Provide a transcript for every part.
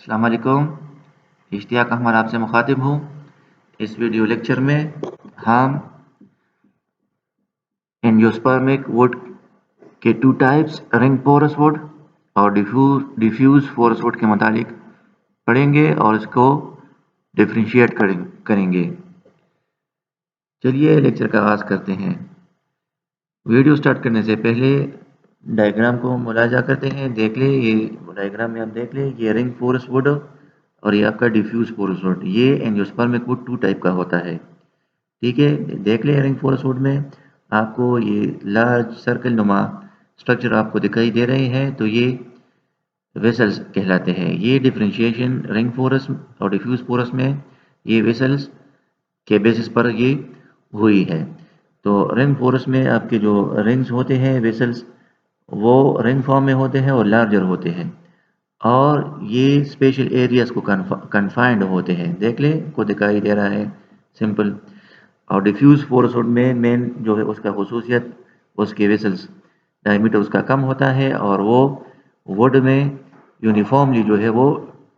अस्सलाम वालेकुम। इश्तियाक अहमद आपसे मुखातिब हूँ। इस वीडियो लेक्चर में हम एंजियोस्पर्मिक वुड के two types ring porous wood और डिफ्यूज पोरस वुड के मुतालिक पढ़ेंगे और इसको डिफ्रेंशिएट करेंगे। चलिए लेक्चर का आगाज़ करते हैं। वीडियो स्टार्ट करने से पहले डायग्राम को मुलाजा करते हैं। देख ले, ये डायग्राम में आप देख ले, ये रिंग पोरस वुड और ये आपका डिफ्यूज पोरस वुड। ये एंजियोस्पर्मिक वुड टू टाइप का होता है। ठीक है, देख ले रिंग पोरस वुड में आपको ये लार्ज सर्कल नुमा स्ट्रक्चर आपको दिखाई दे रहे हैं, तो ये वेसल्स कहलाते हैं। ये डिफ्रेंशिएशन रिंग पोरस और डिफ्यूज पोरस में ये वेसल्स के बेसिस पर ये हुई है। तो रिंग पोरस में आपके जो रिंग्स होते हैं वेसल्स, वो रिंग फॉर्म में होते हैं और लार्जर होते हैं और ये स्पेशल एरियाज को कन्फाइंड होते हैं। देख ले, को दिखाई दे रहा है सिंपल। और डिफ्यूज पोरस वुड में मेन जो है उसका खुसूसियत, उसके वेसल्स डायमीटर उसका कम होता है और वो वुड में यूनिफॉर्मली जो है वो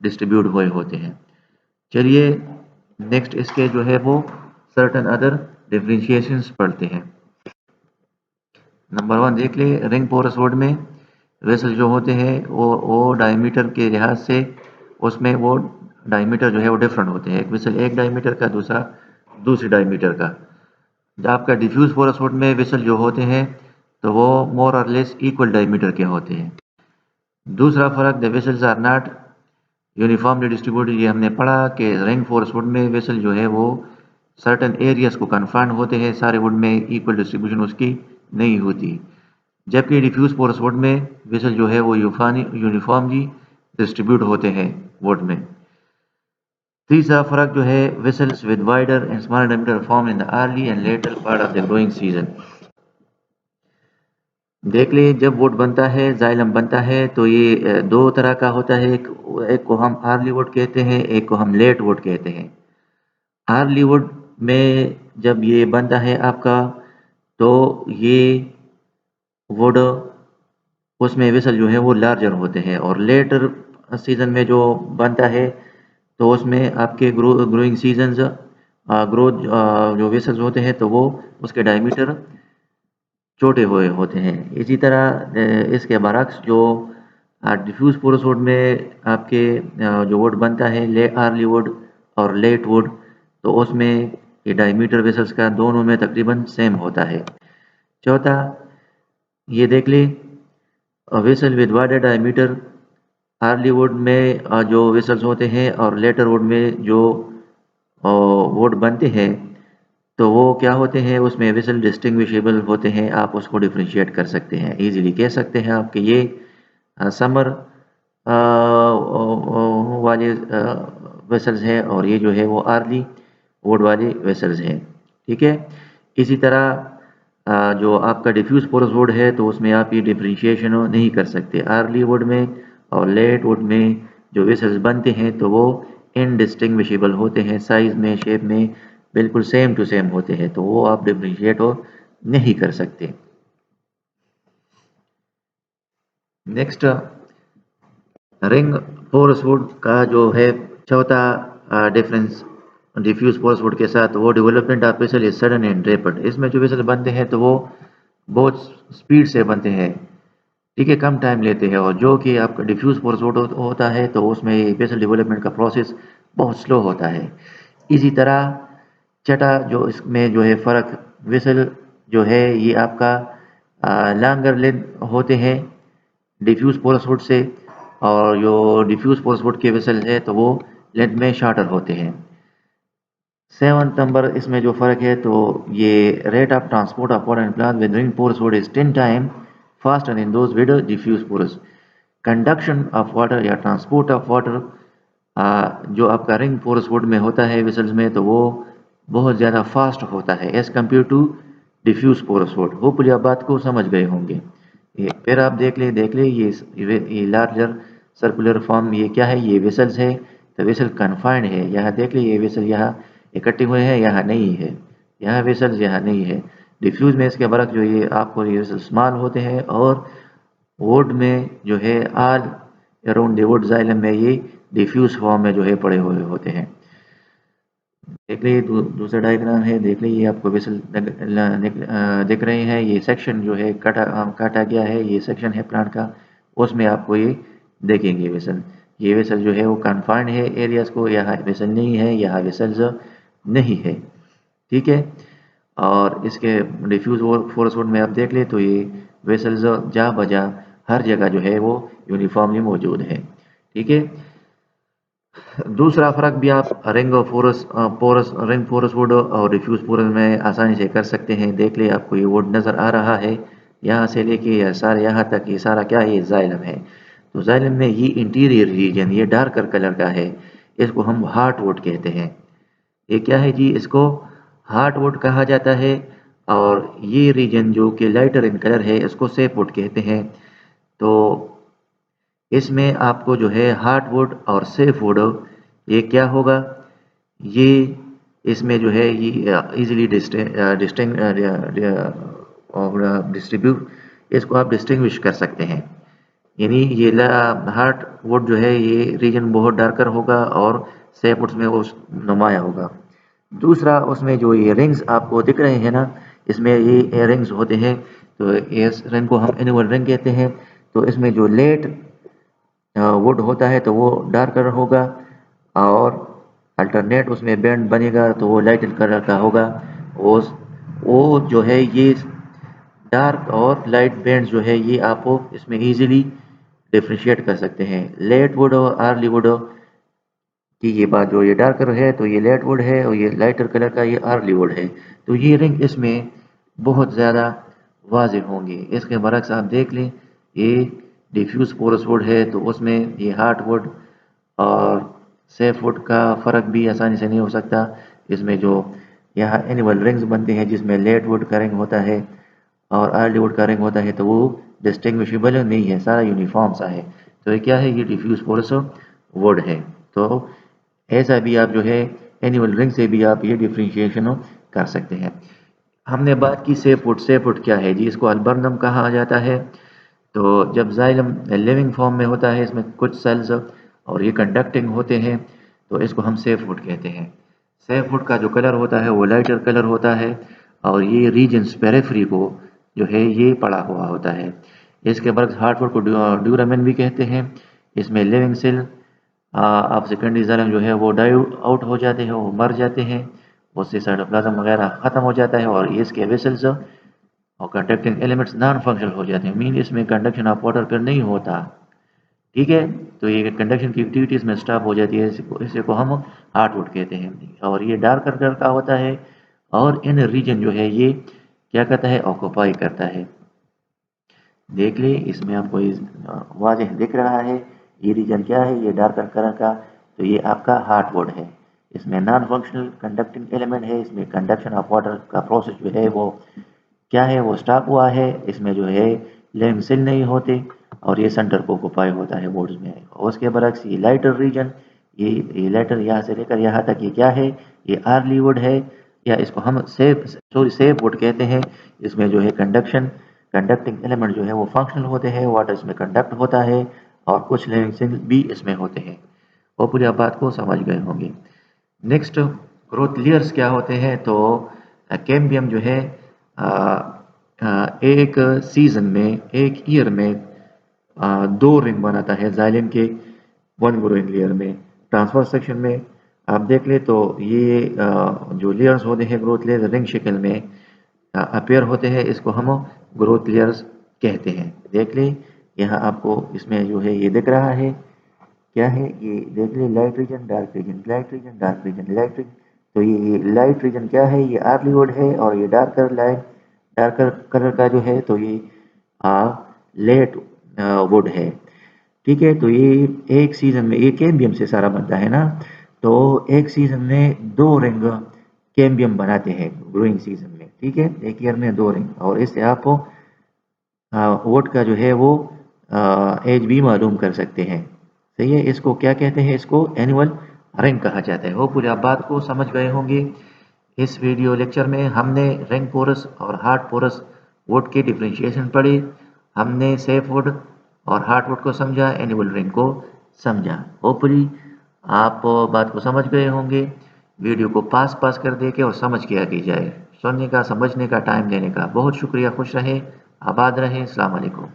डिस्ट्रीब्यूट हुए होते हैं। चलिए नेक्स्ट इसके जो है वो सर्टन अदर डिफरेंशिएशंस पढ़ते हैं। नंबर 1 देख ले, रिंग पोरस वुड में वेसल जो होते हैं वो डायमीटर के लिहाज से उसमें वो डायमीटर जो है वो डिफरेंट होते हैं। एक वेसल एक डायमीटर का, दूसरा दूसरे डायमीटर का। जब आपका डिफ्यूज पोरस वुड में वेसल जो होते हैं तो वो मोर और लेस इक्वल डायमीटर के होते हैं। दूसरा फर्क, the vessels are not uniformly distributed. ये हमने पढ़ा कि रिंग पोरस वुड में वेसल जो है वो सर्टन एरियाज को कन्फाइंड होते हैं, सारे वुड में इक्वल डिस्ट्रीब्यूशन उसकी नहीं होती। जबकि डिफ्यूज पोरस वुड में वेसल जो है वो यूनिफॉर्मली डिस्ट्रीब्यूट होते हैं वुड में। तीसरा फर्क जो है, vessels with wider and smaller diameter form in the early and later part of the growing season. देख लिए, जब वुड बनता है, जाइलम बनता है, तो ये दो तरह का होता है। एक को हम अर्ली वुड कहते हैं, एक को हम लेट वुड कहते हैं। अर्ली वुड में जब ये बनता है आपका, तो ये वुड उसमें वेसल जो है वो लार्जर होते हैं। और लेटर सीजन में जो बनता है तो उसमें आपके ग्रोइंग सीजन्स ग्रोथ जो वेसल्स होते हैं तो वो उसके डायमीटर छोटे हुए होते हैं। इसी तरह इसके बरक्स जो डिफ्यूज पोरस वुड में आपके जो वुड बनता है अर्ली वुड और लेट वुड, तो उसमें ये डायमीटर वेसल्स का दोनों में तकरीबन सेम होता है। चौथा, ये देख ले, vessel with wider diameter, early would में जो वेसल्स होते हैं और लेटर वुड में जो वुड बनते हैं तो वो क्या होते हैं, उसमें वेसल डिस्टिंग्विशेबल होते हैं। आप उसको डिफ्रेंशिएट कर सकते हैं, इजीली कह सकते हैं आप कि ये समर वाले वेसल्स हैं और ये जो है वो अर्ली वुड वाले वेसल्स हैं। ठीक है, इसी तरह जो आपका डिफ्यूज पोरस वुड है तो उसमें आप ये डिफ्रेंशिएशन नहीं कर सकते। अर्ली वुड में और लेट वुड में जो वेसल्स बनते हैं तो वो इनडिस्टिंग्विशेबल होते हैं, साइज में, शेप में बिल्कुल सेम टू सेम होते हैं, तो वो आप डिफ्रेंशिएट नहीं कर सकते। नेक्स्ट, रिंग पोरस वुड का जो है चौथा डिफरेंस डिफ्यूज पोरस वुड के साथ, वो development of vessel is sudden and rapid. इसमें जो वेसल बनते हैं तो वो बहुत स्पीड से बनते हैं, ठीक है, कम टाइम लेते हैं। और जो कि आपका डिफ्यूज पोरस वुड होता है तो उसमें वेसल डेवलपमेंट का प्रोसेस बहुत स्लो होता है। इसी तरह छठा जो इसमें जो है फ़र्क, वेसल जो है ये आपका लॉन्गर लेंथ होते हैं डिफ्यूज पोरस वुड से, और जो डिफ्यूज पोरस वुड के वेसल है तो वो लेंथ में शॉर्टर होते हैं। 7 नंबर इसमें जो फ़र्क है, तो ये rate of transport of water and plant with ring porous wood is 10 time faster in those with diffuse porous. Conduction of water या ट्रांसपोर्ट ऑफ वाटर जो आपका रिंग पोरस वुड में होता है वेसल्स में, तो वो बहुत ज़्यादा फास्ट होता है as compare to diffuse porous wood. Hopefully आप बात को समझ गए होंगे। ये फिर आप देख ले ये लार्जर सर्कुलर फॉर्म, ये क्या है, ये वेसल्स है। तो वेसल कन्फाइंड है, यहाँ देख ले, ये वेसल यहाँ इकट्ठे हुए हैं, यहाँ नहीं है, यहाँ वेसल्स यहाँ नहीं है। डिफ्यूज में इसके बरक जो ये आपको ये वेसल स्मॉल होते हैं और वुड में जो है all around the wood xylem में ये डिफ्यूज फॉर्म में जो है पड़े हुए होते हैं। देख लीजिए दूसरा डायग्राम है, देख लीजिए आपको वेसल दिख रहे हैं। ये सेक्शन जो है काटा गया है, ये सेक्शन है प्लांट का, उसमें आपको ये देखेंगे वेसल। ये वेसल जो है वो कन्फाइंड है एरियाज को, यहाँ वेसल नहीं है, यहाँ वेसल्स नहीं है, ठीक है। और इसके डिफ्यूज फोरस वुड में आप देख ले तो ये वेसल्स जा बजा हर जगह जो है वो यूनिफॉर्मली मौजूद है, ठीक है। दूसरा फ़र्क भी आप रिंग फोरस वुड और डिफ्यूज फोरस में आसानी से कर सकते हैं। देख ले आपको ये वुड नज़र आ रहा है, यहाँ से लेके या सारे यहाँ तक ये सारा क्या है, ये जाइलम है। तो जाइलम में ये इंटीरियर रीजन ये डार्कर कलर का है, इसको हम हार्ट वुड कहते हैं। ये क्या है जी, इसको हार्ट वुड कहा जाता है। और ये रीजन जो कि लाइटर इन कलर है इसको सेफ वुड कहते हैं। तो इसमें आपको जो है हार्टवुड और सेफ वुड ये क्या होगा, ये इसमें जो है ये इजीली डिस्ट्रीब्यूट इसको आप डिस्टिंग्विश कर सकते हैं। यानी ये हार्टवुड जो है ये रीजन बहुत डार्कर होगा और सेफ वुड में वो नुमाया होगा। दूसरा उसमें जो ये रिंग्स आपको दिख रहे हैं ना, इसमें ये रिंग्स होते हैं, तो इस रिंग को हम एनुअल रिंग कहते हैं। तो इसमें जो लेट वुड होता है तो वो डार्क कलर होगा, और अल्टरनेट उसमें बैंड बनेगा तो वो लाइट कलर का होगा। उस वो जो है ये डार्क और लाइट बैंड जो है ये आपको इसमें इजीली डिफ्रेंशिएट कर सकते हैं। लेट वुड और अर्ली वुड की ये बात, जो ये डार्कर है तो ये लेट वुड है और ये लाइटर कलर का ये अर्ली वुड है। तो ये रिंग इसमें बहुत ज़्यादा वाज़ेह होंगे। इसके बरक्स आप देख लें, ये डिफ्यूज पोरस वुड है तो उसमें ये हार्ट वुड और सेफ वुड का फ़र्क भी आसानी से नहीं हो सकता। इसमें जो यहाँ एनिमल रिंग्स बनते हैं जिसमें लेट वुड का रिंग होता है और अर्ली वुड का रिंग होता है, तो वो डिस्टिंग्विशेबल नहीं है, सारा यूनिफॉर्म सा है। तो ये क्या है, ये डिफ्यूज पोरस वुड है। तो ऐसा भी आप जो है एनिमल रिंग से भी आप ये डिफ्रेंशिएशन कर सकते हैं। हमने बात की सेफ वुड। सेफ वुड क्या है जी, इसको अल्बर्नम कहा जाता है। तो जब जाइलम लिविंग फॉर्म में होता है, इसमें कुछ सेल्स और ये कंडक्टिंग होते हैं, तो इसको हम सेफ वुड कहते हैं। सेफ वुड का जो कलर होता है वो लाइटर कलर होता है, और ये रीजन्स पेरिफेरी को जो है ये पड़ा हुआ होता है। इसके बरक्स हार्टवुड को ड्यूरामिन भी कहते हैं। इसमें लिविंग सेल आप सेकेंडरी जाइलम जो है वो डाई आउट हो जाते हैं, वो मर जाते हैं, उससे साइटोप्लाज्म वगैरह ख़त्म हो जाता है, और इसके वेसल्स और कंडक्टिंग एलिमेंट्स नॉन फंक्शनल हो जाते हैं। मीन इसमें कंडक्शन ऑफ वाटर फिर नहीं होता, ठीक है। तो ये कंडक्शन की एक्टिविटीज़ में स्टॉप हो जाती है, इसी को हम हार्टवुड कहते हैं। और ये डार्कर कलर का होता है, और इन रीजन जो है ये क्या करता है, ऑक्यूपाई करता है। देख ले इसमें आपको वाज़ेह दिख रहा है, ये रीजन क्या है, ये डार्कर कलर का, तो ये आपका हार्टवुड है। इसमें नॉन फंक्शनल कंडक्टिंग एलिमेंट है, इसमें कंडक्शन ऑफ वाटर का प्रोसेस जो है वो क्या है, वो स्टॉप हुआ है। इसमें जो है लिविंग सेल नहीं होते, और ये सेंटर को ऑक्युपाई होता है वुड्स में। और उसके बरक्स ये लाइटर रीजन, ये लाइटर यहाँ से लेकर यहाँ तक ये क्या है, ये अर्ली वुड है, या इसको हम सेफ वुड कहते हैं। इसमें जो है कंडक्टिंग एलिमेंट जो है वो फंक्शनल होते हैं, वाटर इसमें कंडक्ट होता है, और कुछ लिविंग सेल भी इसमें होते हैं। और पूरी आप बात को समझ गए होंगे। नेक्स्ट, ग्रोथ लेयर्स क्या होते हैं। तो कैम्बियम जो है एक सीजन में, एक ईयर में दो रिंग बनाता है जाइलम के वन ग्रोइंग लेयर में। ट्रांसफर सेक्शन में आप देख ले तो ये जो लेयर्स होते हैं ग्रोथ लेयर रिंग शक्ल में अपेयर होते हैं, इसको हम ग्रोथ लेयर्स कहते हैं। देख ले यहाँ आपको इसमें जो है ये दिख रहा है, क्या है ये, देख ले light region dark region, light region dark region, light region. तो ये लाइट रीजन क्या है, ये अर्ली वुड है, और ये डार्कर कलर का जो है तो ये लेट वुड है, ठीक है। तो ये एक सीजन में, ये कैम्बियम से सारा बनता है ना, तो एक सीजन में दो रिंग कैम्बियम बनाते हैं ग्रोइंग सीजन में, ठीक है। एक ईयर में दो रिंग, और इससे आप वुड का जो है वो एज भी मालूम कर सकते हैं, सही है। इसको क्या कहते हैं, इसको एनुअल रिंग कहा जाता है। वो पूरी आप बात को समझ गए होंगे। इस वीडियो लेक्चर में हमने रिंग पोरस और हार्ड पोरस वुड की डिफ्रेंशिएशन पढ़ी, हमने सेफ वुड और हार्ड वुड को समझा, एनुअल रिंग को समझा। होपफुली आप बात को समझ गए होंगे। वीडियो को पास कर दे के और समझ के आगे जाए। सुनने का, समझने का, टाइम देने का बहुत शुक्रिया। खुश रहें, आबाद रहें। अस्सलाम वालेकुम।